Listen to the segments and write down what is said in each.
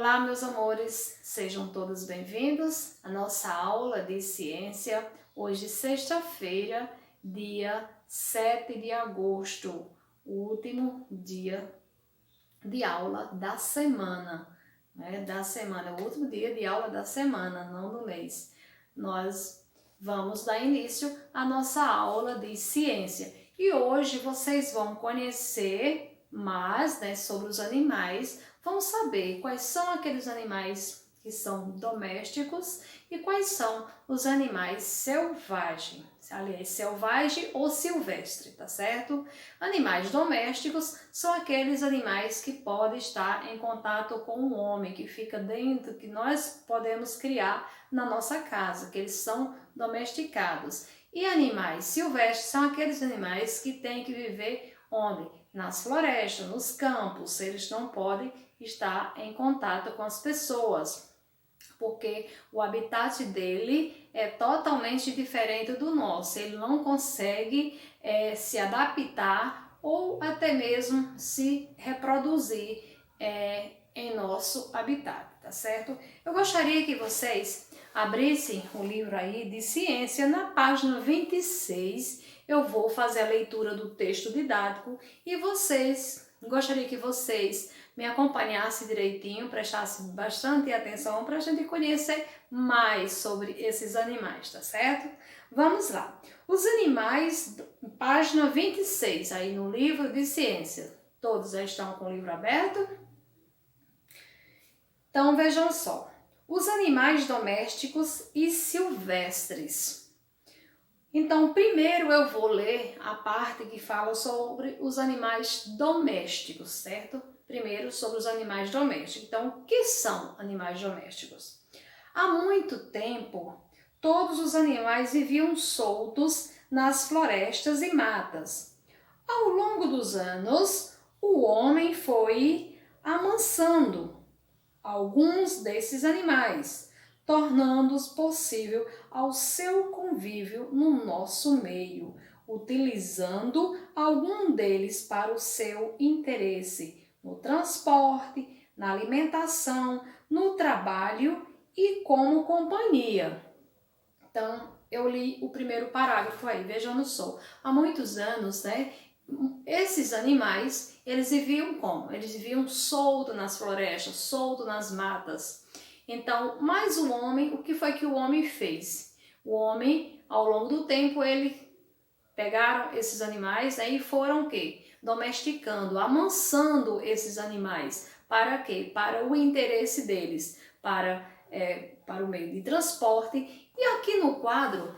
Olá, meus amores, sejam todos bem-vindos à nossa aula de ciência. Hoje, sexta-feira, dia 7 de agosto, o último dia de aula da semana, o último dia de aula da semana, não do mês. Nós vamos dar início à nossa aula de ciência e hoje vocês vão conhecer mais, sobre os animais. Vamos saber quais são aqueles animais que são domésticos e quais são os animais selvagens. Aliás, selvagem ou silvestre, tá certo? Animais domésticos são aqueles animais que podem estar em contato com o homem, que fica dentro, que nós podemos criar na nossa casa, que eles são domesticados. E animais silvestres são aqueles animais que têm que viver onde? Nas florestas, nos campos. Eles não podem estar em contato com as pessoas, porque o habitat dele é totalmente diferente do nosso. Ele não consegue se adaptar ou até mesmo se reproduzir em nosso habitat, tá certo? Eu gostaria que vocês abrissem o livro aí de ciência na página 26. Eu vou fazer a leitura do texto didático e gostaria que vocês me acompanhasse direitinho, prestasse bastante atenção para a gente conhecer mais sobre esses animais, tá certo? Vamos lá. Os animais, página 26, aí no livro de ciência. Todos já estão com o livro aberto? Então vejam só. Os animais domésticos e silvestres. Então, primeiro eu vou ler a parte que fala sobre os animais domésticos, certo? Primeiro, sobre os animais domésticos. Então, o que são animais domésticos? Há muito tempo, todos os animais viviam soltos nas florestas e matas. Ao longo dos anos, o homem foi amansando alguns desses animais, tornando-os possível ao seu convívio no nosso meio, utilizando algum deles para o seu interesse no transporte, na alimentação, no trabalho e como companhia. Então, eu li o primeiro parágrafo aí, vejam só. Há muitos anos, esses animais, eles viviam como? Eles viviam solto nas florestas, solto nas matas. Então, mas o homem, o que foi que o homem fez? O homem, ao longo do tempo, ele pegaram esses animais e foram o quê? Domesticando, amansando esses animais. Para quê? Para o interesse deles, para o meio de transporte. E aqui no quadro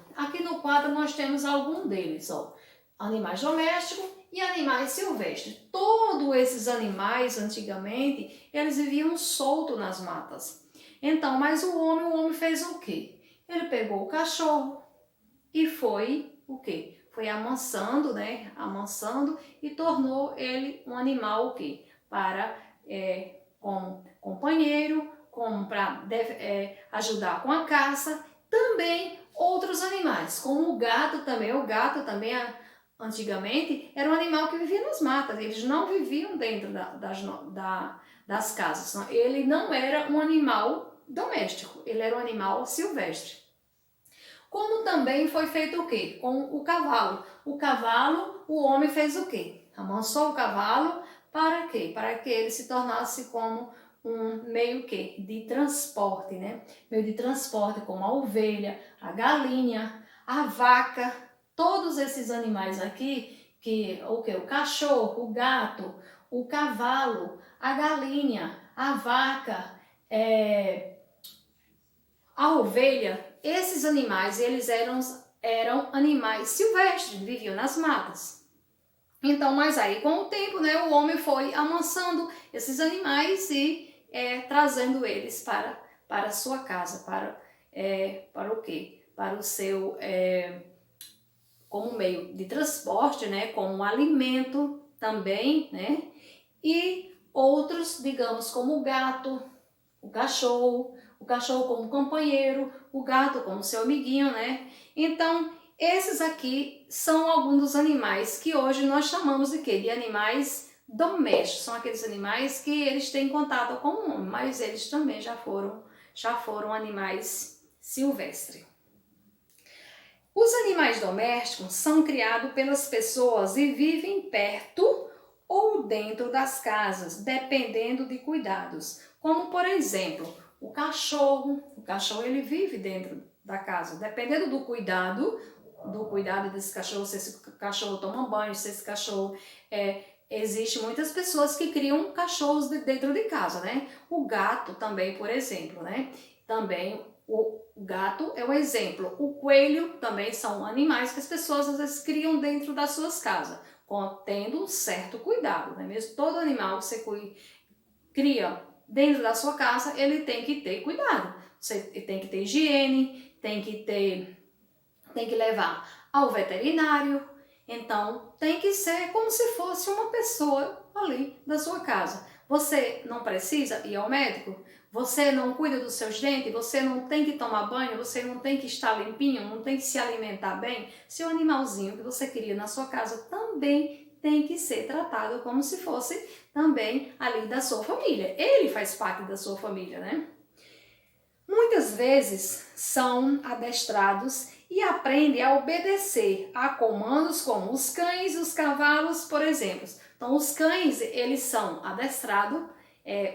nós temos algum deles, ó. Animais domésticos e animais silvestres. Todos esses animais, antigamente, eles viviam soltos nas matas. Então, mas o homem fez o quê? Ele pegou o cachorro e foi o quê? Foi amansando, amansando e tornou ele um animal o quê? Para, como companheiro, como para ajudar com a caça. Também outros animais, como o gato também. O gato também, antigamente, era um animal que vivia nas matas. Eles não viviam dentro das casas. Ele não era um animal doméstico, ele era um animal silvestre. Como também foi feito o quê? Com o cavalo. O cavalo, o homem fez o quê? Amansou o cavalo para quê? Para que ele se tornasse como um meio de transporte, Meio de transporte como a ovelha, a galinha, a vaca, todos esses animais aqui, o cachorro, o gato, o cavalo, a galinha, a vaca, a ovelha, esses animais, eles eram animais silvestres, viviam nas matas. Então, mas aí com o tempo, o homem foi amansando esses animais e trazendo eles para a sua casa, para o quê? Para o seu, como meio de transporte, como alimento também, E outros, digamos, como o gato, o cachorro como companheiro, o gato como seu amiguinho, Então, esses aqui são alguns dos animais que hoje nós chamamos de quê? De animais domésticos, são aqueles animais que eles têm contato com o homem, mas eles também já foram animais silvestres. Os animais domésticos são criados pelas pessoas e vivem perto ou dentro das casas, dependendo de cuidados. Como, por exemplo, o cachorro. O cachorro ele vive dentro da casa, dependendo do cuidado desse cachorro, se esse cachorro toma banho, se esse cachorro existe muitas pessoas que criam cachorros dentro de casa, né? O gato também, por exemplo, né? Também o gato é um exemplo. O coelho também são animais que as pessoas às vezes criam dentro das suas casas, tendo um certo cuidado, né? Mesmo todo animal que você cria dentro da sua casa, ele tem que ter cuidado. Você tem que ter higiene, tem que levar ao veterinário. Então, tem que ser como se fosse uma pessoa ali da sua casa. Você não precisa ir ao médico? Você não cuida dos seus dentes? Você não tem que tomar banho? Você não tem que estar limpinho? Não tem que se alimentar bem? Seu animalzinho que você cria na sua casa também tem que ser tratado como se fosse também ali da sua família. Ele faz parte da sua família, né? Muitas vezes são adestrados e aprendem a obedecer a comandos como os cães e os cavalos, por exemplo. Então, os cães, eles são adestrados,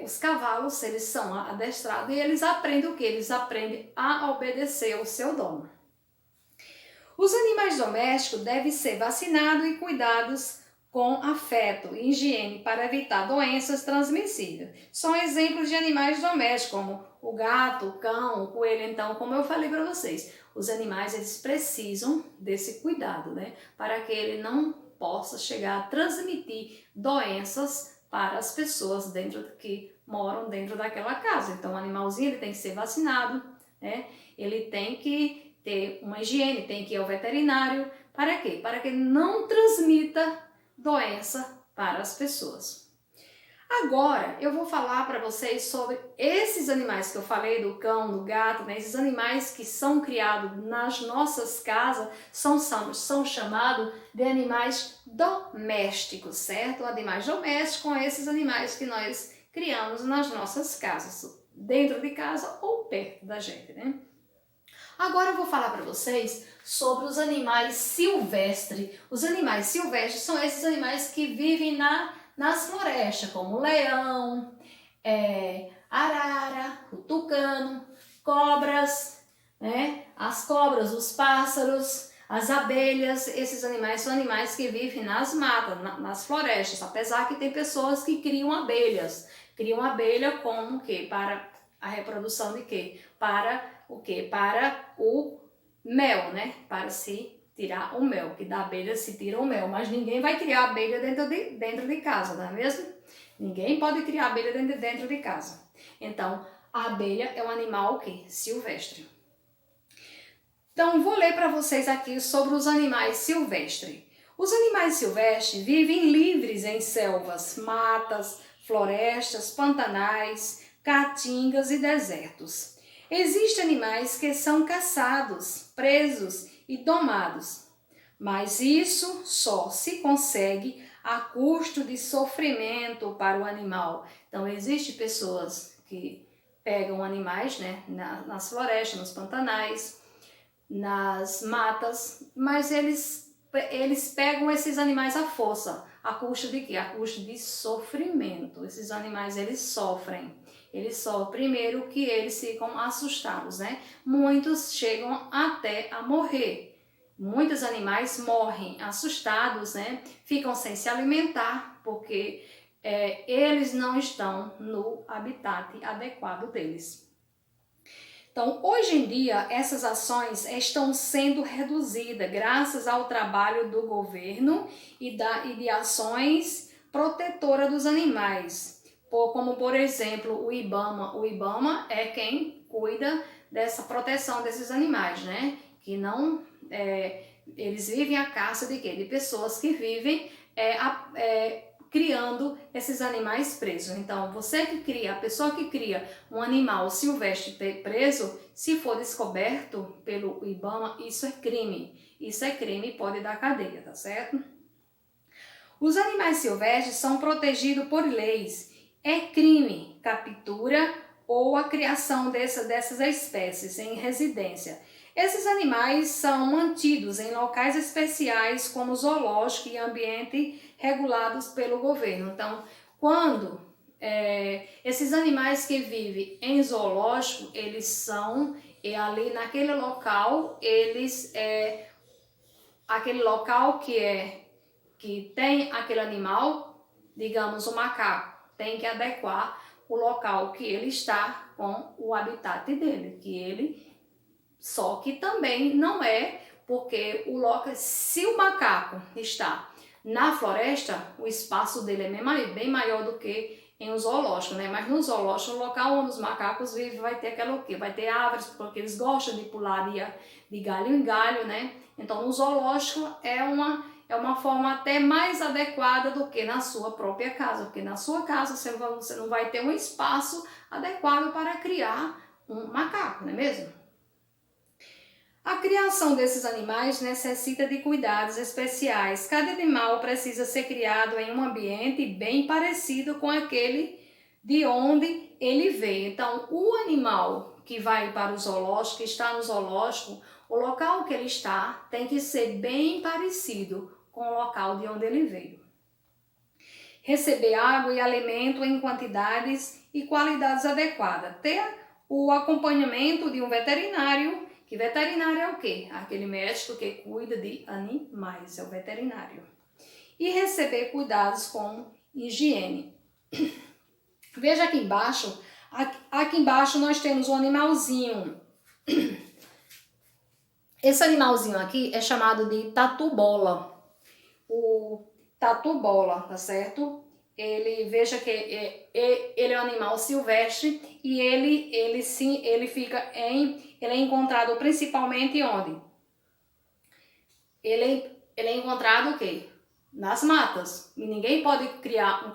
os cavalos, eles são adestrados e eles aprendem o quê? Eles aprendem a obedecer ao seu dono. Os animais domésticos devem ser vacinados e cuidados com afeto e higiene para evitar doenças transmissíveis. São exemplos de animais domésticos, como o gato, o cão, o coelho. Então, como eu falei para vocês, os animais eles precisam desse cuidado, né? Para que ele não possa chegar a transmitir doenças para as pessoas que moram dentro daquela casa. Então, o animalzinho ele tem que ser vacinado, né? Ele tem que ter uma higiene, tem que ir ao veterinário. Para quê? Para que ele não transmita doença para as pessoas. Agora eu vou falar para vocês sobre esses animais que eu falei, do cão, do gato, né? Esses animais que são criados nas nossas casas são chamados de animais domésticos, certo? Animais domésticos são esses animais que nós criamos nas nossas casas, dentro de casa ou perto da gente, né? Agora eu vou falar para vocês sobre os animais silvestres. Os animais silvestres são esses animais que vivem nas florestas, como o leão, arara, o tucano, cobras, né? As cobras, os pássaros, as abelhas. Esses animais são animais que vivem nas matas, nas florestas, apesar que tem pessoas que criam abelhas. Criam abelha como que? Para a reprodução de quê? Para o quê? Para o mel, né? Para se tirar o mel, que da abelha se tira o mel. Mas ninguém vai criar abelha dentro de casa, não é mesmo? Ninguém pode criar abelha dentro de casa. Então, a abelha é um animal que silvestre. Então, vou ler para vocês aqui sobre os animais silvestres. Os animais silvestres vivem livres em selvas, matas, florestas, pantanais, caatingas e desertos. Existem animais que são caçados, presos e domados, mas isso só se consegue a custo de sofrimento para o animal. Então, existem pessoas que pegam animais, né, nas florestas, nos pantanais, nas matas, mas eles pegam esses animais à força. A custo de quê? A custo de sofrimento. Esses animais, eles sofrem. Eles sofrem primeiro que eles ficam assustados, né? Muitos chegam até a morrer. Muitos animais morrem assustados, né? Ficam sem se alimentar porque eles não estão no habitat adequado deles. Então, hoje em dia, essas ações estão sendo reduzidas graças ao trabalho do governo e de ações protetoras dos animais, como, por exemplo, o IBAMA. O IBAMA é quem cuida dessa proteção desses animais, né? Que não... eles vivem a caça de quê? De pessoas que vivem criando esses animais presos. Então, a pessoa que cria um animal silvestre preso, se for descoberto pelo IBAMA, isso é crime. Isso é crime e pode dar cadeia, tá certo? Os animais silvestres são protegidos por leis. É crime captura ou a criação dessas espécies em residência. Esses animais são mantidos em locais especiais como zoológico e ambiente regulados pelo governo. Então, quando esses animais que vivem em zoológico, eles são ali naquele local, aquele local que tem aquele animal, digamos o macaco, tem que adequar o local que ele está com o habitat dele, só que também não é porque se o macaco está na floresta, o espaço dele é bem maior do que em um zoológico, né? Mas no zoológico, o local onde os macacos vivem vai ter aquela o quê? Vai ter árvores, porque eles gostam de pular de galho em galho, né? Então, no zoológico é uma forma até mais adequada do que na sua própria casa, porque na sua casa você não vai ter um espaço adequado para criar um macaco, não é mesmo? A criação desses animais necessita de cuidados especiais. Cada animal precisa ser criado em um ambiente bem parecido com aquele de onde ele veio. Então, o animal que vai para o zoológico, que está no zoológico, o local que ele está tem que ser bem parecido com o local de onde ele veio. Receber água e alimento em quantidades e qualidades adequadas. Ter o acompanhamento de um veterinário. Que veterinário é o quê? Aquele médico que cuida de animais, é o veterinário. E receber cuidados com higiene. Veja aqui embaixo, nós temos um animalzinho. Esse animalzinho aqui é chamado de tatu-bola. O tatu-bola, tá certo? Veja que ele é um animal silvestre e ele é encontrado principalmente onde? Ele é encontrado o quê? Nas matas. E ninguém pode criar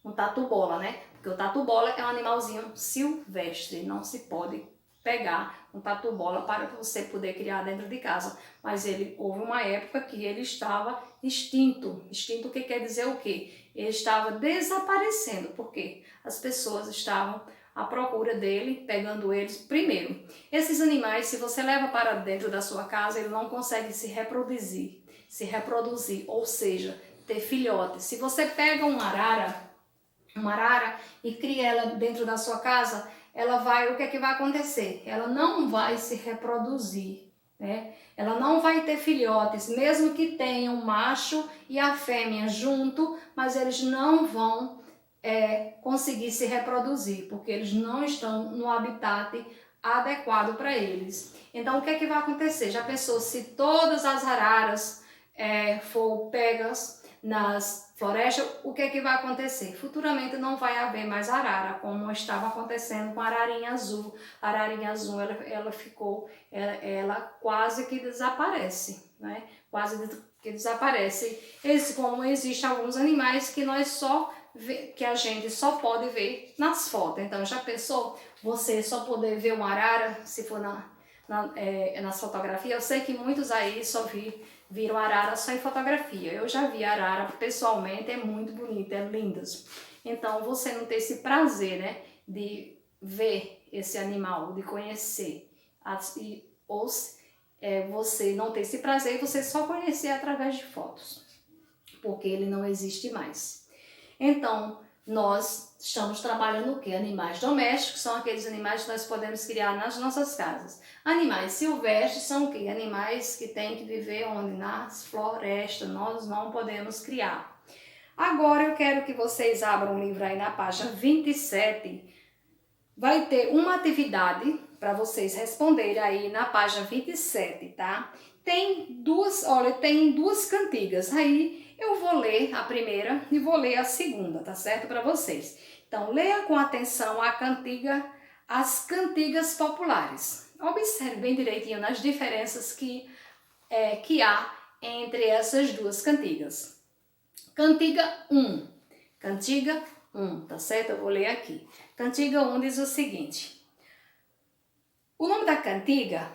um tatu-bola, né? Porque o tatu-bola é um animalzinho silvestre, não se pode pegar um tatu-bola para você poder criar dentro de casa. Mas houve uma época que ele estava extinto. Extinto que quer dizer o quê? Ele estava desaparecendo, porque as pessoas estavam à procura dele, pegando eles. Primeiro, esses animais, se você leva para dentro da sua casa, ele não consegue se reproduzir, ou seja, ter filhotes. Se você pega uma arara e cria ela dentro da sua casa, o que é que vai acontecer? Ela não vai se reproduzir, né? Ela não vai ter filhotes, mesmo que tenha um macho e a fêmea junto, mas eles não vão conseguir se reproduzir, porque eles não estão no habitat adequado para eles. Então, o que é que vai acontecer? Já pensou se todas as araras for pegas nas florestas, o que é que vai acontecer? Futuramente não vai haver mais arara, como estava acontecendo com a ararinha azul. A ararinha azul, ela quase que desaparece, né? Quase que desaparece. Como existem alguns animais que que a gente só pode ver nas fotos. Então, já pensou você só poder ver uma arara se for nas fotografias? Eu sei que muitos aí só viram arara só em fotografia. Eu já vi arara pessoalmente, é muito bonita, é lindas. Então, você não ter esse prazer, né, de ver esse animal, de conhecer, você não ter esse prazer e você só conhecer através de fotos, porque ele não existe mais. Então, nós estamos trabalhando o quê? Animais domésticos são aqueles animais que nós podemos criar nas nossas casas. Animais silvestres são o quê? Animais que têm que viver onde? Nas florestas. Nós não podemos criar. Agora eu quero que vocês abram um livro aí na página 27. Vai ter uma atividade para vocês responderem aí na página 27, tá? Tem duas cantigas. Aí eu vou ler a primeira e vou ler a segunda, tá certo? Para vocês. Então, leia com atenção as cantigas populares. Observe bem direitinho nas diferenças que há entre essas duas cantigas. Cantiga 1. Cantiga 1, tá certo? Eu vou ler aqui. Cantiga 1 diz o seguinte. O nome da cantiga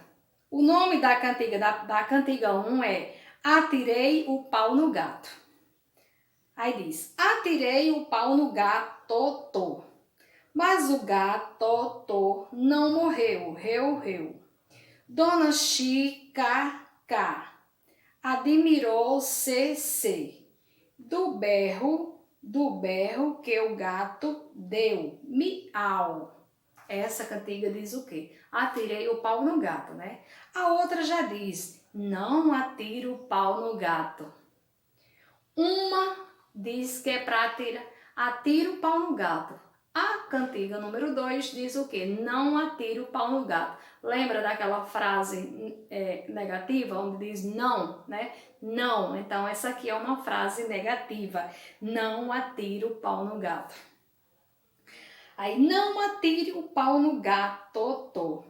da cantiga 1 é Atirei o pau no gato. Aí diz, atirei o pau no gato, mas o gato não morreu, reu. Dona Chica admirou-se do berro que o gato deu, miau. Essa cantiga diz o quê? Atirei o pau no gato, né? A outra já diz, não atire o pau no gato. Uma diz que é para atirar, atira o pau no gato. A cantiga número 2 diz o quê? Não atire o pau no gato. Lembra daquela frase negativa, onde diz não, né? Não. Então, essa aqui é uma frase negativa. Não atire o pau no gato. Aí, não atire o pau no gato,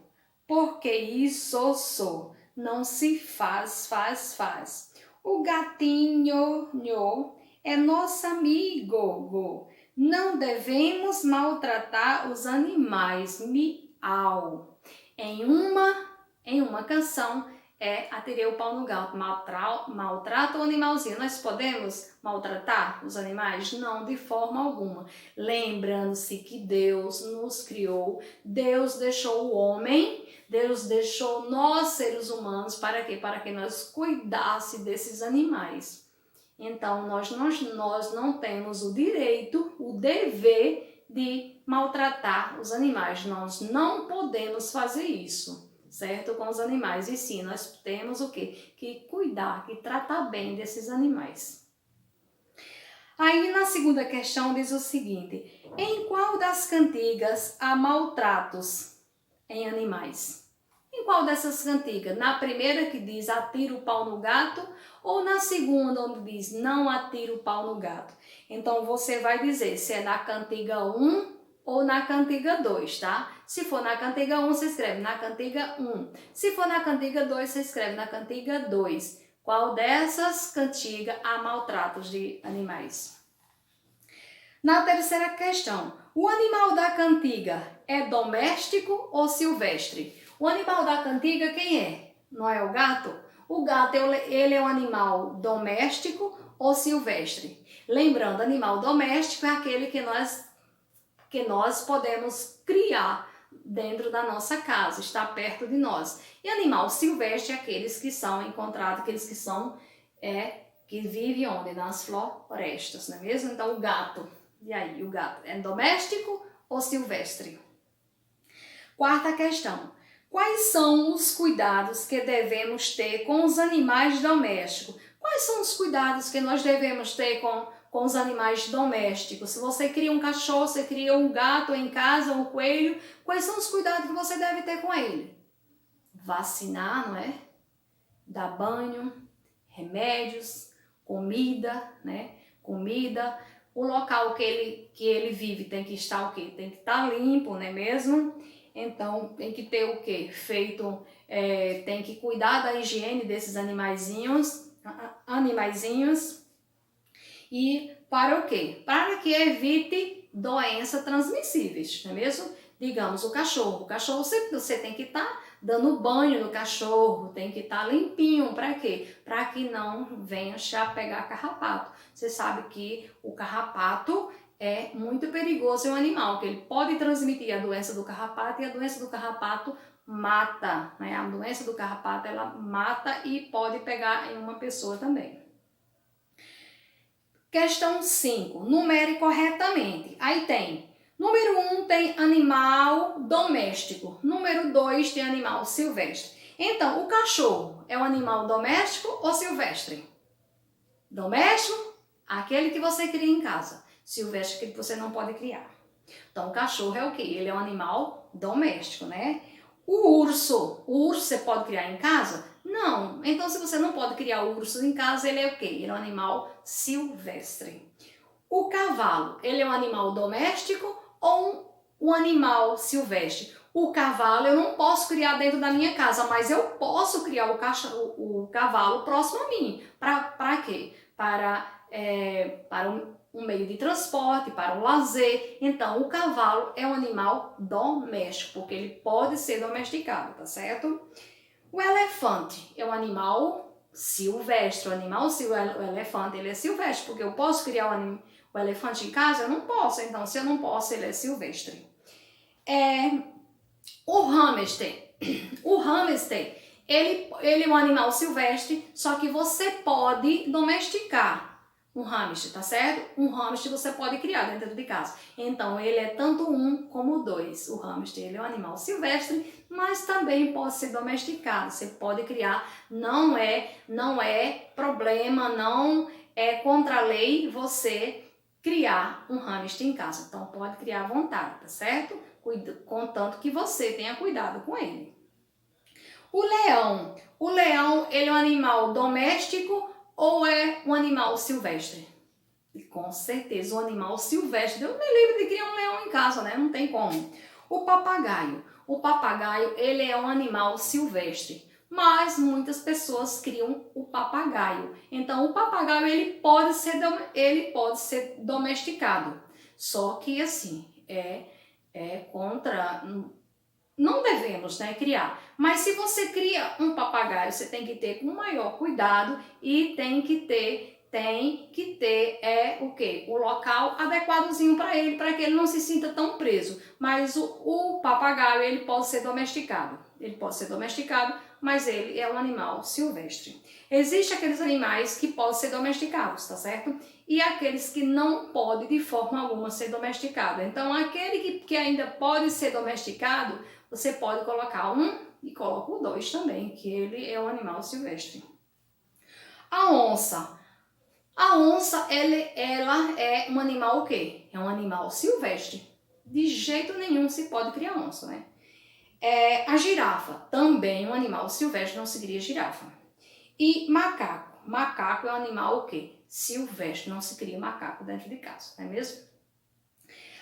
porque isso não se faz. O gatinho é nosso amigo. Não devemos maltratar os animais. Miau. Em uma canção atirei o pau no gato. Maltrata o animalzinho. Nós podemos maltratar os animais? Não, de forma alguma. Lembrando-se que Deus nos criou, Deus deixou o homem, Deus deixou nós, seres humanos, para quê? Para que nós cuidássemos desses animais. Então, nós não temos o direito, o dever de maltratar os animais. Nós não podemos fazer isso, certo? Com os animais. E sim, nós temos o quê? Que cuidar, que tratar bem desses animais. Aí, na segunda questão, diz o seguinte. Em qual das cantigas há maltratos em animais? Em qual dessas cantigas? Na primeira que diz atira o pau no gato ou na segunda onde diz não atira o pau no gato? Então você vai dizer se é na cantiga 1 ou na cantiga 2, tá? Se for na cantiga 1, você escreve na cantiga 1. Se for na cantiga 2, você escreve na cantiga 2. Qual dessas cantigas há maltratos de animais? Na terceira questão, o animal da cantiga é doméstico ou silvestre? O animal da cantiga quem é? Não é o gato? O gato, ele é um animal doméstico ou silvestre? Lembrando, animal doméstico é aquele que nós podemos criar dentro da nossa casa, está perto de nós. E animal silvestre é aqueles que são encontrados, aqueles que são, que vivem onde? Nas florestas, não é mesmo? Então, o gato. E aí, o gato é doméstico ou silvestre? Quarta questão. Quais são os cuidados que devemos ter com os animais domésticos? Quais são os cuidados que nós devemos ter com os animais domésticos? Se você cria um cachorro, você cria um gato em casa, um coelho, quais são os cuidados que você deve ter com ele? Vacinar, não é? Dar banho, remédios, comida, né? Comida. O local que ele vive tem que estar o quê? Tem que estar limpo, não é mesmo? Então, tem que ter o quê? Tem que cuidar da higiene desses animaizinhos. E para o quê? Para que evite doenças transmissíveis, não é mesmo? Digamos, o cachorro. O cachorro, você tem que estar dando banho no cachorro, tem que estar limpinho. Para quê? Para que não venha já pegar carrapato. Você sabe que o carrapato é muito perigoso em um animal, que ele pode transmitir a doença do carrapato e a doença do carrapato mata, né? A doença do carrapato, ela mata e pode pegar em uma pessoa também. Questão 5. Numere corretamente. Aí tem, número 1 tem animal doméstico, número 2 tem animal silvestre. Então, o cachorro é um animal doméstico ou silvestre? Doméstico, aquele que você cria em casa. Silvestre, que você não pode criar. Então, o cachorro é o quê? Ele é um animal doméstico, né? O urso você pode criar em casa? Não. Então, se você não pode criar urso em casa, ele é o quê? Ele é um animal silvestre. O cavalo, ele é um animal doméstico ou um animal silvestre? O cavalo eu não posso criar dentro da minha casa, mas eu posso criar o cavalo próximo a mim. Para quê? Para um meio de transporte, para um lazer. Então, o cavalo é um animal doméstico, porque ele pode ser domesticado, tá certo? O elefante é um animal silvestre. O animal, o elefante, ele é silvestre, porque eu posso criar o elefante em casa? Eu não posso. Então, se eu não posso, ele é silvestre. O hamster. O hamster, ele é um animal silvestre, só que você pode domesticar um hamster, tá certo? Um hamster você pode criar dentro de casa. Então, ele é tanto um como dois. O hamster, ele é um animal silvestre, mas também pode ser domesticado. Você pode criar, não é problema, não é contra a lei você criar um hamster em casa. Então, pode criar à vontade, tá certo? Contanto que você tenha cuidado com ele. O leão, ele é um animal doméstico ou é um animal silvestre? E com certeza, um animal silvestre. Deus me livre de criar um leão em casa, né? Não tem como. O papagaio, ele é um animal silvestre, mas muitas pessoas criam o papagaio. Então, o papagaio, ele pode ser domesticado. Só que, assim, contra... Não devemos, né, criar. Mas se você cria um papagaio, você tem que ter com maior cuidado e tem que ter o quê? O local adequadozinho para que ele não se sinta tão preso. Mas o papagaio, ele pode ser domesticado. Ele pode ser domesticado, mas ele é um animal silvestre. Existem aqueles animais que podem ser domesticados, tá certo? E aqueles que não podem de forma alguma ser domesticado. Então, aquele que ainda pode ser domesticado, você pode colocar um e coloca o dois também, que ele é um animal silvestre. A onça, ela é um animal o quê? É um animal silvestre. De jeito nenhum se pode criar onça, né? A girafa, também um animal silvestre, não se cria girafa. E macaco é um animal o quê? Silvestre, não se cria macaco dentro de casa, não é mesmo?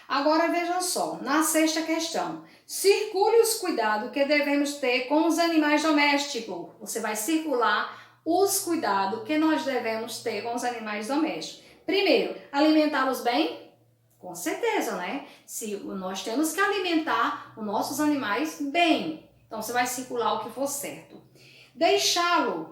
Agora vejam só, na sexta questão, circule os cuidados que devemos ter com os animais domésticos. Você vai circular os cuidados que nós devemos ter com os animais domésticos. Primeiro, alimentá-los bem? Com certeza, né? Nós temos que alimentar os nossos animais bem. Então, você vai circular o que for certo. Deixá-los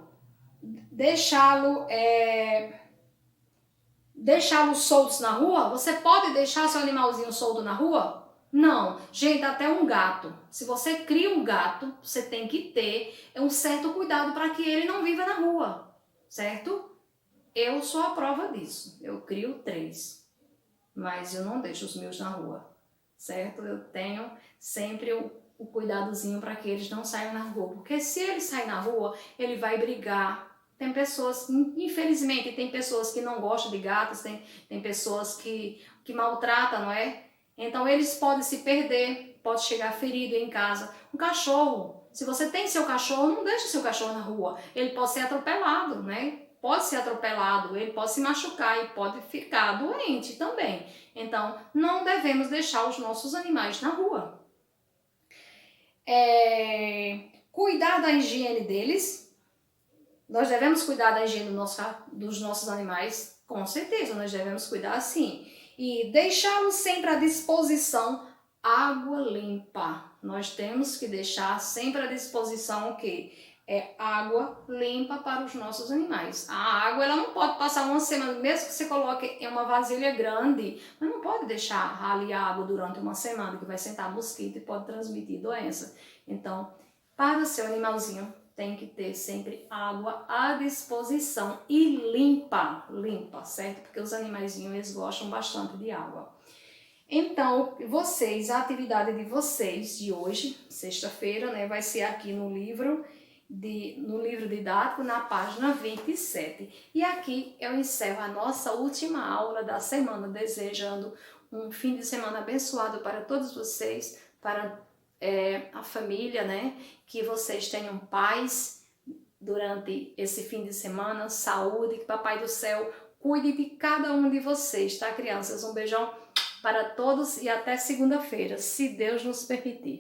soltos na rua? Você pode deixar seu animalzinho solto na rua? Não. Gente, até um gato. Se você cria um gato, você tem que ter um certo cuidado para que ele não viva na rua, certo? Eu sou a prova disso. Eu crio 3, mas eu não deixo os meus na rua, certo? Eu tenho sempre o cuidadozinho para que eles não saiam na rua, porque se ele sair na rua, ele vai brigar. Tem pessoas, infelizmente, tem pessoas que não gostam de gatos, tem pessoas que maltratam, não é? Então, eles podem se perder, pode chegar ferido em casa. Um cachorro, se você tem seu cachorro, não deixe seu cachorro na rua. Ele pode ser atropelado, né? Pode ser atropelado, ele pode se machucar e pode ficar doente também. Então, não devemos deixar os nossos animais na rua. Cuidar da higiene deles. Nós devemos cuidar da higiene dos nossos animais, com certeza, nós devemos cuidar sim. E deixá-los sempre à disposição, água limpa. Nós temos que deixar sempre à disposição o quê? Água limpa para os nossos animais. A água, ela não pode passar uma semana, mesmo que você coloque em uma vasilha grande, mas não pode deixar ali a água durante uma semana, que vai sentar mosquito e pode transmitir doença. Então, para o seu animalzinho, tem que ter sempre água à disposição e limpa, certo? Porque os animaizinhos, eles gostam bastante de água. Então, a atividade de vocês de hoje, sexta-feira, né, vai ser aqui no livro didático, na página 27. E aqui eu encerro a nossa última aula da semana, desejando um fim de semana abençoado para todos vocês, para a família, né? Que vocês tenham paz durante esse fim de semana, saúde, que Papai do Céu cuide de cada um de vocês, tá, crianças? Um beijão para todos e até segunda-feira, se Deus nos permitir.